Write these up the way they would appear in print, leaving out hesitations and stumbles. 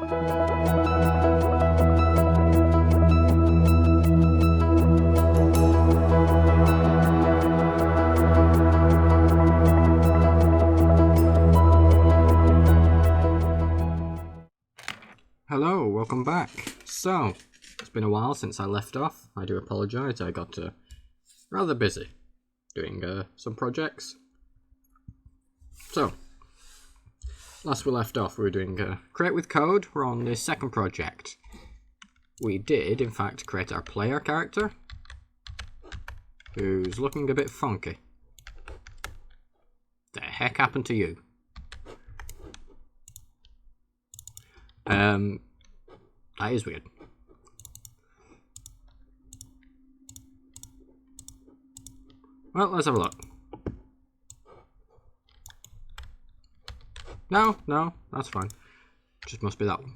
Hello, welcome back. So, it's been a while since I left off. I do apologise, I got rather busy doing some projects. So, last we left off, we were doing Create with Code. We're on the second project. We did, in fact, create our player character, who's looking a bit funky. The heck happened to you? That is weird. Well, let's have a look. No, that's fine. Just must be that one.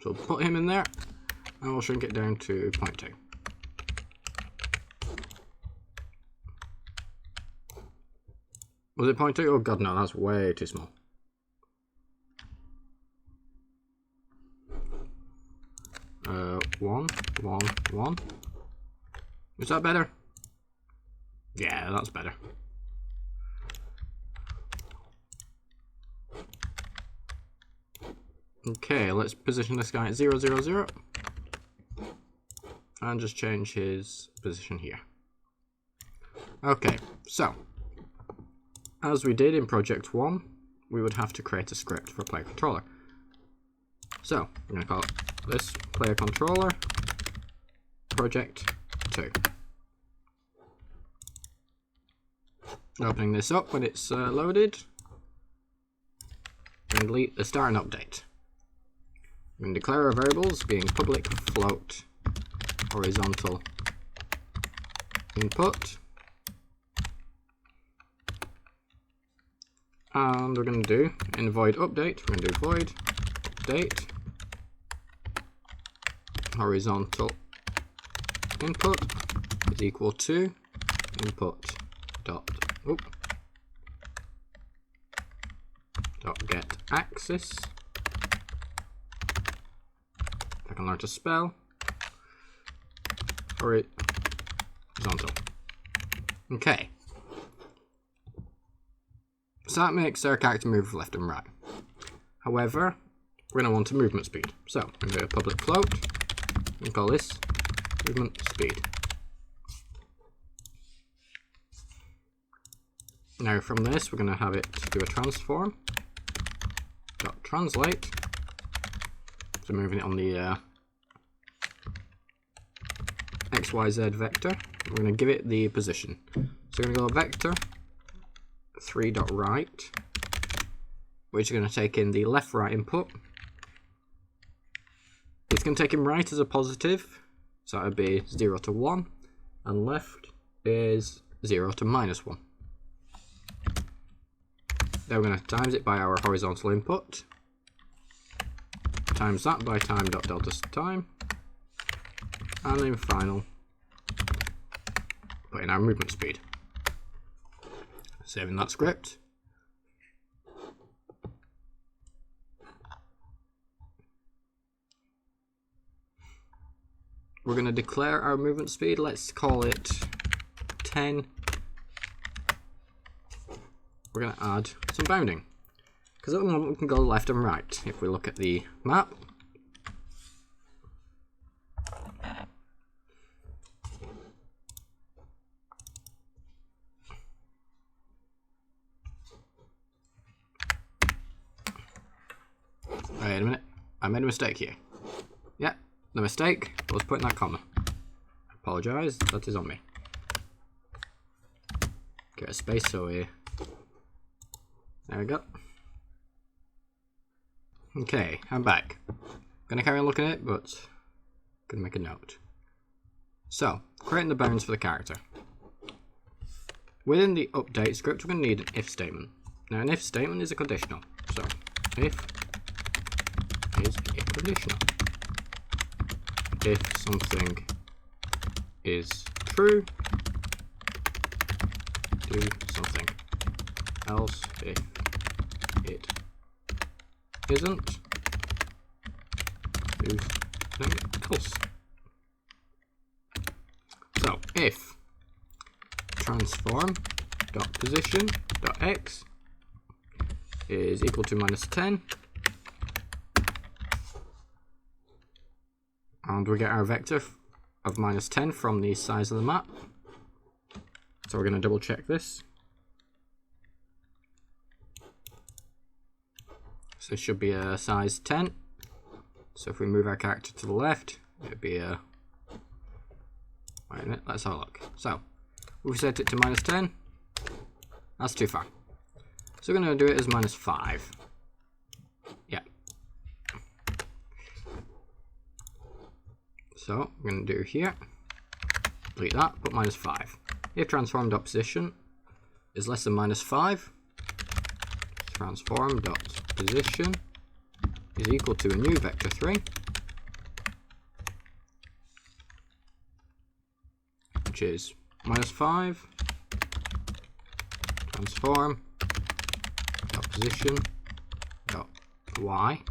So put him in there, and we'll shrink it down to 0.2. Was it 0.2? Oh god, no, that's way too small. One. Is that better? Yeah, that's better. Okay, let's position this guy at 0, 0, 0. And just change his position here. Okay, so, as we did in Project 1, we would have to create a script for player controller. So, we're going to call it this player controller project 2. Opening this up when it's loaded. We're going to delete the start and update. We're going to declare our variables being public float horizontal input. And we're going to do in void update, we're going to do void update horizontal input is equal to input dot get axis. If I can learn to spell. Horizontal. Okay. So that makes our character move left and right. However, we're going to want a movement speed. So I'm going to do a public float. We call this movement speed. Now from this, we're going to have it do a transform. Dot translate. So moving it on the XYZ vector. We're going to give it the position. So we're going to go vector 3.right, which is going to take in the left-right input. It's going to take in right as a positive, so that would be 0 to 1, and left is 0 to -1. Then we're going to times it by our horizontal input, times that by time.delta time, and then final, put in our movement speed. Saving that script. We're going to declare our movement speed. Let's call it 10. We're going to add some bounding, because at the moment we can go left and right. If we look at the map, wait a minute, I made a mistake here. Yeah, the mistake was putting that comma. I apologise, that is on me. Get a space so here. There we go. Okay, I'm back. Gonna carry on looking at it, but gonna make a note. So, creating the bounds for the character. Within the update script, we're gonna need an if statement. Now, an if statement is a conditional. So, if is a conditional. If something is true, do something else if it isn't. Do something else. So if transform dot position dot x is equal to -10, and we get our vector of -10 from the size of the map. So we're going to double check this. So it should be a size 10. So if we move our character to the left, it would be a... Wait a minute, let's have a look. So we've set it to -10. That's too far. So we're going to do it as -5. Yeah. So we're going to do here, delete that, put -5. If transform dot position is less than -5, transform dot position is equal to a new vector 3, which is -5 transform dot position dot y,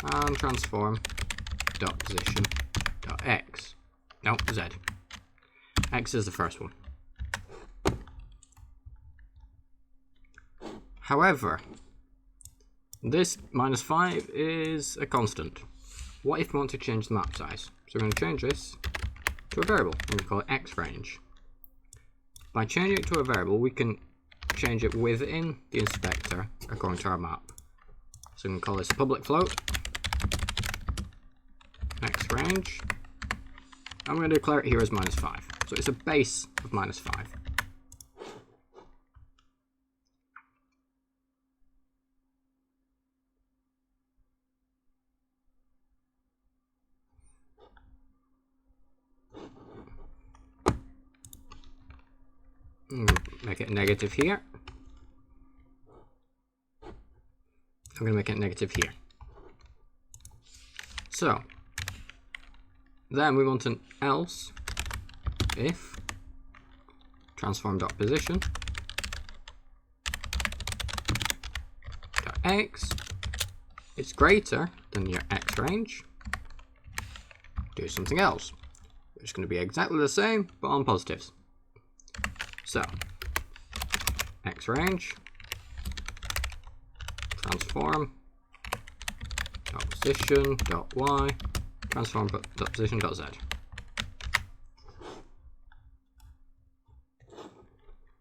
and transform dot position dot x. No, z. X is the first one. However, this -5 is a constant. What if we want to change the map size? So we're going to change this to a variable. We're going to call it x range. By changing it to a variable, we can change it within the inspector according to our map. So we can call this a public float, x range, and we're going to declare it here as -5. So it's a base of -5. Make it negative here. I'm going to make it negative here. So then we want an else if transform dot position dot x is greater than your x range. Do something else. It's going to be exactly the same but on positives. So x range transform dot position dot y transform dot position dot z.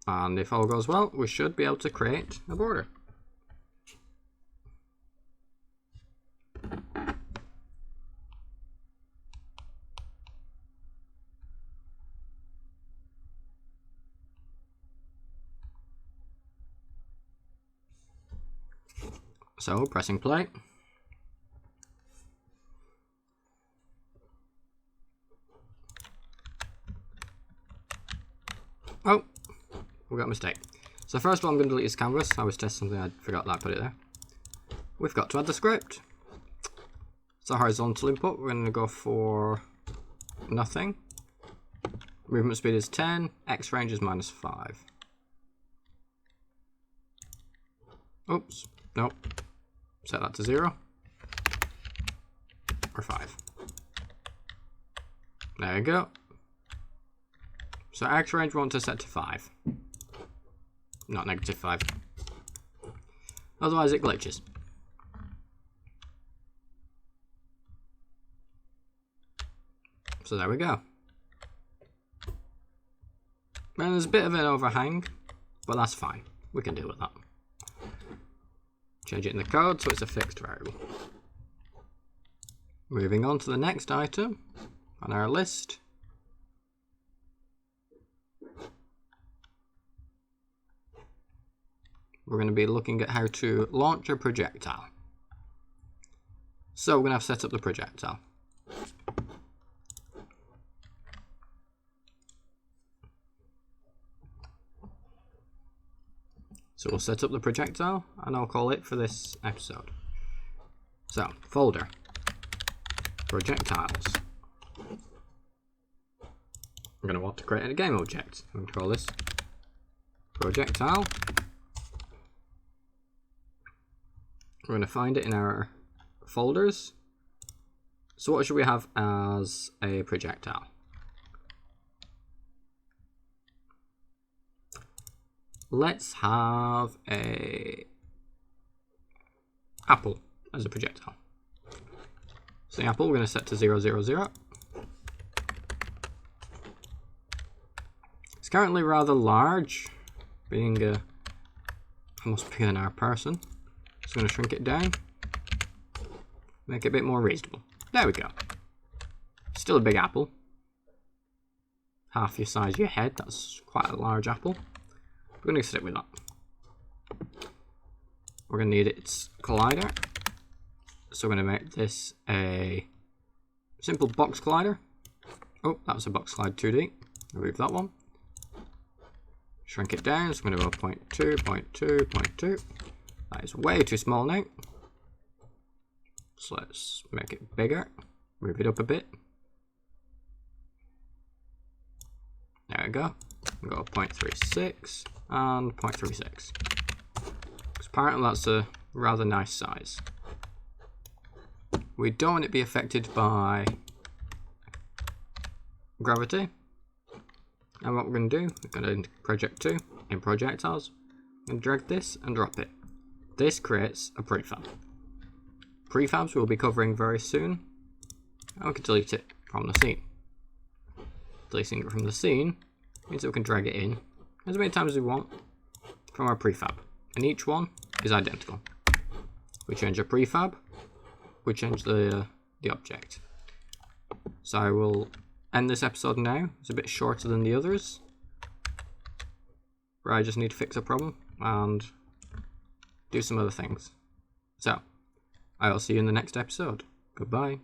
And if all goes well, we should be able to create a border. So pressing play. Oh, we got a mistake. So first of all, I'm going to delete this canvas. I was testing something, I forgot that I put it there. We've got to add the script. So horizontal input, we're going to go for nothing. Movement speed is 10, x range is -5. Oops, nope. Set that to 0 or 5. There you go. So x range we want to set to 5, not -5. Otherwise it glitches. So there we go. And there's a bit of an overhang, but that's fine. We can deal with that. Change it in the code so it's a fixed variable. Moving on to the next item on our list. We're going to be looking at how to launch a projectile. So we're going to have to set up the projectile. So we'll set up the projectile and I'll call it for this episode. So folder, projectiles. I'm going to want to create a game object. I'm going to call this projectile We're going to find it in our folders. So what should we have as a projectile? Let's have a apple as a projectile. So the apple we're going to set to 0, 0, 0. It's currently rather large, being almost bigger than our person. Just going to shrink it down, make it a bit more reasonable. There we go. Still a big apple. Half your size of your head, that's quite a large apple. We're going to stick with that. We're going to need its collider. So we're going to make this a simple box collider. Oh, that was a box collide 2D. Remove that one. Shrink it down, so I'm going to go 0.2, 0.2, 0.2. That is way too small now. So let's make it bigger. Move it up a bit. There we go. We'll go 0.36 and 0.36. Apparently that's a rather nice size. We don't want it to be affected by gravity. And what we're going to do, we're going to project 2 in projectiles and drag this and drop it. This creates a prefab. Prefabs we'll be covering very soon. And we can delete it from the scene. Deleting it from the scene means that we can drag it in as many times as we want from our prefab. And each one is identical. We change a prefab, we change the object. So I will end this episode now. It's a bit shorter than the others, where I just need to fix a problem and do some other things. So I will see you in the next episode. Goodbye.